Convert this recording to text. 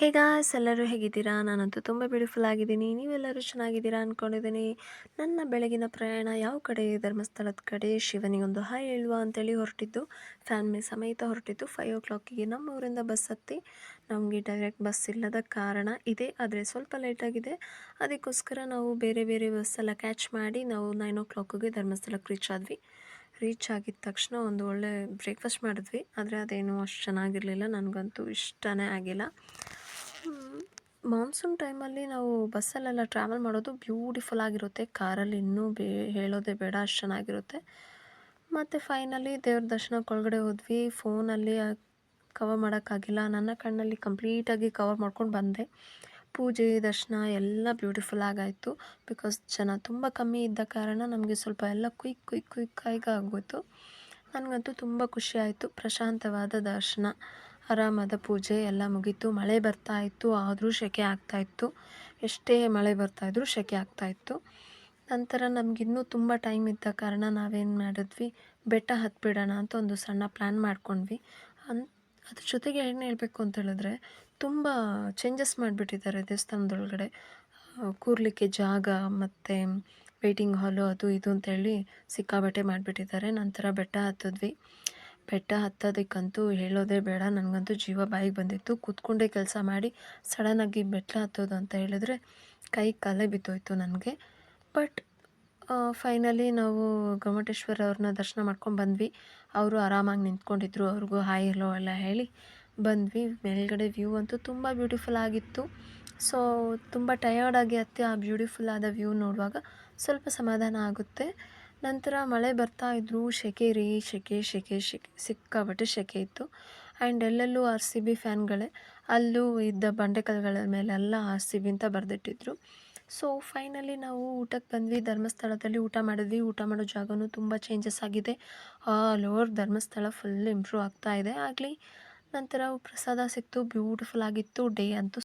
Hey guys ಎಲ್ಲರೂ ಹೇಗಿದ್ದೀರಾ? ನಾನಂತೂ ತುಂಬ ಬ್ಯೂಟಿಫುಲ್ ಆಗಿದ್ದೀನಿ. ನೀವೆಲ್ಲರೂ ಚೆನ್ನಾಗಿದ್ದೀರಾ ಅಂದ್ಕೊಂಡಿದ್ದೀನಿ. ನನ್ನ ಬೆಳಗಿನ ಪ್ರಯಾಣ ಯಾವ ಕಡೆ? ಧರ್ಮಸ್ಥಳದ ಕಡೆ. ಶಿವನಿಗೊಂದು ಹಾಯ್ ಹೇಳುವ ಅಂತೇಳಿ ಹೊರಟಿದ್ದು, ಫ್ಯಾಮಿಲಿ ಸಮೇತ ಹೊರಟಿದ್ದು 5 o'clock ನಮ್ಮ ಊರಿಂದ ಬಸ್ ಹತ್ತಿ. ನಮಗೆ ಡೈರೆಕ್ಟ್ ಬಸ್ ಇಲ್ಲದ ಕಾರಣ ಇದೆ, ಆದರೆ ಸ್ವಲ್ಪ ಲೇಟಾಗಿದೆ. ಅದಕ್ಕೋಸ್ಕರ ನಾವು ಬೇರೆ ಬೇರೆ ಬಸ್ಸೆಲ್ಲ ಕ್ಯಾಚ್ ಮಾಡಿ ನಾವು 9 o'clock ಧರ್ಮಸ್ಥಳಕ್ಕೆ ರೀಚ್ ಆದ್ವಿ. ರೀಚ್ ಆಗಿದ ತಕ್ಷಣ ಒಂದು ಒಳ್ಳೆ ಬ್ರೇಕ್ಫಾಸ್ಟ್ ಮಾಡಿದ್ವಿ, ಆದರೆ ಅದೇನೂ ಅಷ್ಟು ಚೆನ್ನಾಗಿರಲಿಲ್ಲ. ನನಗಂತೂ ಇಷ್ಟನೇ ಆಗಿಲ್ಲ. ಮಾನ್ಸೂನ್ ಟೈಮಲ್ಲಿ ನಾವು ಬಸ್ಸಲ್ಲೆಲ್ಲ ಟ್ರಾವೆಲ್ ಮಾಡೋದು ಬ್ಯೂಟಿಫುಲ್ ಆಗಿರುತ್ತೆ. ಕಾರಲ್ಲಿ ಇನ್ನೂ ಹೇಳೋದೇ ಬೇಡ, ಅಷ್ಟು ಚೆನ್ನಾಗಿರುತ್ತೆ. ಮತ್ತು ಫೈನಲಿ ದೇವ್ರ ದರ್ಶನಕ್ಕೆ ಒಳಗಡೆ ಹೋದ್ವಿ. ಫೋನಲ್ಲಿ ಕವರ್ ಮಾಡೋಕ್ಕಾಗಿಲ್ಲ, ನನ್ನ ಕಣ್ಣಲ್ಲಿ ಕಂಪ್ಲೀಟಾಗಿ ಕವರ್ ಮಾಡ್ಕೊಂಡು ಬಂದೆ. ಪೂಜೆ ದರ್ಶನ ಎಲ್ಲ ಬ್ಯೂಟಿಫುಲ್ ಆಗಾಯಿತು. ಬಿಕಾಸ್ ಜನ ತುಂಬ ಕಮ್ಮಿ ಇದ್ದ ಕಾರಣ ನಮಗೆ ಸ್ವಲ್ಪ ಎಲ್ಲ ಕ್ವಿಕ್ಕಾಗಿ ಆಗೋಯ್ತು. ನನಗಂತೂ ತುಂಬ ಖುಷಿ ಆಯಿತು. ಪ್ರಶಾಂತವಾದ ದರ್ಶನ, ಆರಾಮಾದ ಪೂಜೆ ಎಲ್ಲ ಮುಗೀತು. ಮಳೆ ಬರ್ತಾಯಿತ್ತು, ಆದರೂ ಸೆಕೆ ಆಗ್ತಾಯಿತ್ತು. ಎಷ್ಟೇ ಮಳೆ ಬರ್ತಾಯಿದ್ರು ಸೆಕೆ ಆಗ್ತಾಯಿತ್ತು. ನಂತರ ನಮಗಿನ್ನೂ ತುಂಬ ಟೈಮ್ ಇದ್ದ ಕಾರಣ ನಾವೇನು ಮಾಡಿದ್ವಿ, ಬೆಟ್ಟ ಹತ್ತಿಬಿಡೋಣ ಅಂತ ಒಂದು ಸಣ್ಣ ಪ್ಲ್ಯಾನ್ ಮಾಡ್ಕೊಂಡ್ವಿ. ಅದ್ರ ಜೊತೆಗೆ ಏನು ಹೇಳಬೇಕು ಅಂತ ಹೇಳಿದ್ರೆ, ತುಂಬ ಚೇಂಜಸ್ ಮಾಡಿಬಿಟ್ಟಿದ್ದಾರೆ ದೇವಸ್ಥಾನದೊಳಗಡೆ. ಕೂರಲಿಕ್ಕೆ ಜಾಗ ಮತ್ತು ವೆಯ್ಟಿಂಗ್ ಹಾಲು ಅದು ಇದು ಅಂತೇಳಿ ಸಿಕ್ಕಾಬಟ್ಟೆ ಮಾಡಿಬಿಟ್ಟಿದ್ದಾರೆ. ನಂತರ ಬೆಟ್ಟ ಹತ್ತಿದ್ವಿ. ಬೆಟ್ಟ ಹತ್ತೋದಕ್ಕಂತೂ ಹೇಳೋದೇ ಬೇಡ, ನನಗಂತೂ ಜೀವ ಬಾಯಿಗೆ ಬಂದಿತ್ತು. ಕೂತ್ಕೊಂಡೇ ಕೆಲಸ ಮಾಡಿ ಸಡನ್ನಾಗಿ ಬೆಟ್ಟ ಹತ್ತೋದು ಅಂತ ಹೇಳಿದ್ರೆ ಕೈ ಕಾಲೇ ಬಿದ್ದೋಯ್ತು ನನಗೆ. ಬಟ್ ಫೈನಲಿ ನಾವು ಗೊಮ್ಮಟೇಶ್ವರ ಅವ್ರನ್ನ ದರ್ಶನ ಮಾಡ್ಕೊಂಡು ಬಂದ್ವಿ. ಅವರು ಆರಾಮಾಗಿ ನಿಂತ್ಕೊಂಡಿದ್ರು. ಅವ್ರಿಗೂ ಹಾಯ್ ಹೆಲೋ ಎಲ್ಲ ಹೇಳಿ ಬಂದ್ವಿ. ಮೇಲ್ಗಡೆ ವ್ಯೂ ಅಂತೂ ತುಂಬ ಬ್ಯೂಟಿಫುಲ್ ಆಗಿತ್ತು. ಸೊ ತುಂಬ ಟಯರ್ಡಾಗಿ ಹತ್ತಿ ಆ ಬ್ಯೂಟಿಫುಲ್ ಆದ ವ್ಯೂ ನೋಡುವಾಗ ಸ್ವಲ್ಪ ಸಮಾಧಾನ ಆಗುತ್ತೆ. ನಂತರ ಮಳೆ ಬರ್ತಾ ಇದ್ದರೂ ಸೆಕೆ ರೀ, ಸೆಕೆ ಸಿಕ್ಕಾಪಟ್ಟೆ ಸೆಕೆ ಇತ್ತು. ಆ್ಯಂಡ್ ಎಲ್ಲೆಲ್ಲೂ RCB ಫ್ಯಾನ್ಗಳೇ, ಅಲ್ಲೂ ಇದ್ದ ಬಂಡೆಕಲ್ಲುಗಳ ಮೇಲೆಲ್ಲ RCB ಅಂತ ಬರೆದಿಟ್ಟಿದ್ರು. ಸೊ ಫೈನಲಿ ನಾವು ಊಟಕ್ಕೆ ಬಂದ್ವಿ. ಧರ್ಮಸ್ಥಳದಲ್ಲಿ ಊಟ ಮಾಡಿದ್ವಿ. ಊಟ ಮಾಡೋ ಜಾಗನೂ ತುಂಬ ಚೇಂಜಸ್ ಆಗಿದೆ. All over Dharmasthala full improve ಆಗ್ತಾ ಇದೆ. ಆಗಲಿ ನಂತರ ಪ್ರಸಾದ ಸಿಕ್ತು, ಬ್ಯೂಟಿಫುಲ್ ಆಗಿತ್ತು. ಡೇ ಅಂತೂ